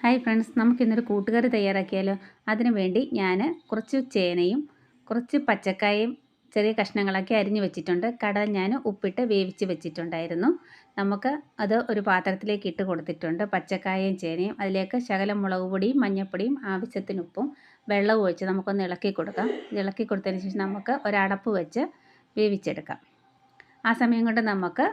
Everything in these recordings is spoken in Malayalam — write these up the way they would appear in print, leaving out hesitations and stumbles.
ഹായ് ഫ്രണ്ട്സ്, നമുക്കിന്നൊരു കൂട്ടുകറി തയ്യാറാക്കിയാലോ? അതിനു വേണ്ടി ഞാൻ കുറച്ച് ചേനയും കുറച്ച് പച്ചക്കായയും ചെറിയ കഷ്ണങ്ങളാക്കി അരിഞ്ഞു വെച്ചിട്ടുണ്ട്. കടല ഞാൻ ഉപ്പിട്ട് വേവിച്ച് വെച്ചിട്ടുണ്ടായിരുന്നു. നമുക്ക് അത് ഒരു പാത്രത്തിലേക്ക് ഇട്ട് കൊടുത്തിട്ടുണ്ട്. പച്ചക്കായയും ചേനയും അതിലേക്ക് ശകലം മുളക് പൊടിയും മഞ്ഞൾപ്പൊടിയും ആവശ്യത്തിന് ഉപ്പും വെള്ളവും ഒഴിച്ച് നമുക്കൊന്ന് ഇളക്കി കൊടുക്കാം. ഇളക്കി കൊടുത്തതിന് ശേഷം നമുക്ക് ഒരടപ്പ് വെച്ച് വേവിച്ചെടുക്കാം. ആ സമയം കൊണ്ട് നമുക്ക്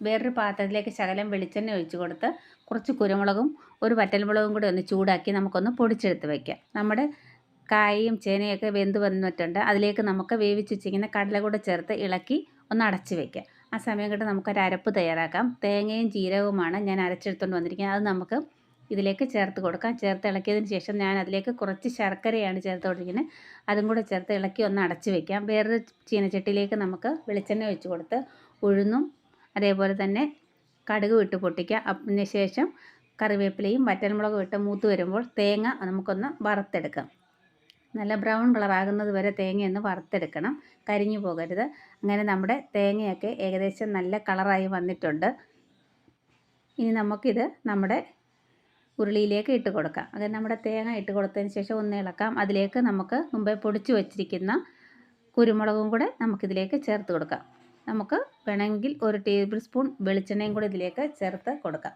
വേറൊരു പാത്രത്തിലേക്ക് ശകലം വെളിച്ചെണ്ണ ഒഴിച്ച് കൊടുത്ത് കുറച്ച് കുരുമുളകും ഒരു വറ്റൽമുളകും കൂടി ഒന്ന് ചൂടാക്കി നമുക്കൊന്ന് പൊടിച്ചെടുത്ത് വയ്ക്കാം. നമ്മുടെ കായയും ചേനയൊക്കെ വെന്ത് വന്നിട്ടുണ്ട്. അതിലേക്ക് നമുക്ക് വേവിച്ച് വെച്ചിരിക്കുന്ന കടല കൂടെ ചേർത്ത് ഇളക്കി ഒന്ന് അടച്ച് വയ്ക്കാം. ആ സമയം കൊണ്ട് നമുക്കൊരു അരപ്പ് തയ്യാറാക്കാം. തേങ്ങയും ജീരകവുമാണ് ഞാൻ അരച്ചെടുത്തുകൊണ്ട് വന്നിരിക്കുന്നത്. അത് നമുക്ക് ഇതിലേക്ക് ചേർത്ത് കൊടുക്കാം. ചേർത്ത് ഇളക്കിയതിന് ശേഷം ഞാൻ അതിലേക്ക് കുറച്ച് ശർക്കരയാണ് ചേർത്ത് കൊടുത്തിരിക്കുന്നത്. അതും കൂടെ ചേർത്ത് ഇളക്കി ഒന്ന് അടച്ച് വയ്ക്കാം. വേറൊരു ചീനച്ചട്ടിയിലേക്ക് നമുക്ക് വെളിച്ചെണ്ണ ഒഴിച്ച് കൊടുത്ത് ഉഴുന്നും അതേപോലെ തന്നെ കടുകും ഇട്ട് പൊട്ടിക്കുക. അതിന് ശേഷം കറിവേപ്പിലയും വറ്റൽമുളകും ഇട്ട് മൂത്ത് വരുമ്പോൾ തേങ്ങ നമുക്കൊന്ന് വറുത്തെടുക്കാം. നല്ല ബ്രൗൺ കളറാകുന്നത് വരെ തേങ്ങയൊന്ന് വറുത്തെടുക്കണം, കരിഞ്ഞു പോകരുത്. അങ്ങനെ നമ്മുടെ തേങ്ങയൊക്കെ ഏകദേശം നല്ല കളറായി വന്നിട്ടുണ്ട്. ഇനി നമുക്കിത് നമ്മുടെ ഉരുളിയിലേക്ക് ഇട്ട് കൊടുക്കാം. അങ്ങനെ നമ്മുടെ തേങ്ങ ഇട്ട് കൊടുത്തതിന് ശേഷം ഒന്ന് ഇളക്കാം. അതിലേക്ക് നമുക്ക് മുമ്പേ പൊടിച്ചു വച്ചിരിക്കുന്ന കുരുമുളകും കൂടെ നമുക്കിതിലേക്ക് ചേർത്ത് കൊടുക്കാം. നമുക്ക് വേണമെങ്കിൽ ഒരു ടേബിൾ സ്പൂൺ വെളിച്ചെണ്ണയും കൂടി ഇതിലേക്ക് ചേർത്ത് കൊടുക്കാം.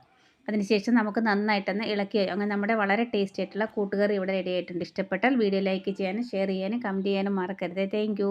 അതിനുശേഷം നമുക്ക് നന്നായിട്ടൊന്ന് ഇളക്കി അങ്ങനെ നമ്മുടെ വളരെ ടേസ്റ്റി ആയിട്ടുള്ള കൂട്ടുകറി ഇവിടെ റെഡി ആയിട്ടുണ്ട്. ഇഷ്ടപ്പെട്ടാൽ വീഡിയോ ലൈക്ക് ചെയ്യാനും ഷെയർ ചെയ്യാനും കമൻറ്റ് ചെയ്യാനും മറക്കരുത്. താങ്ക്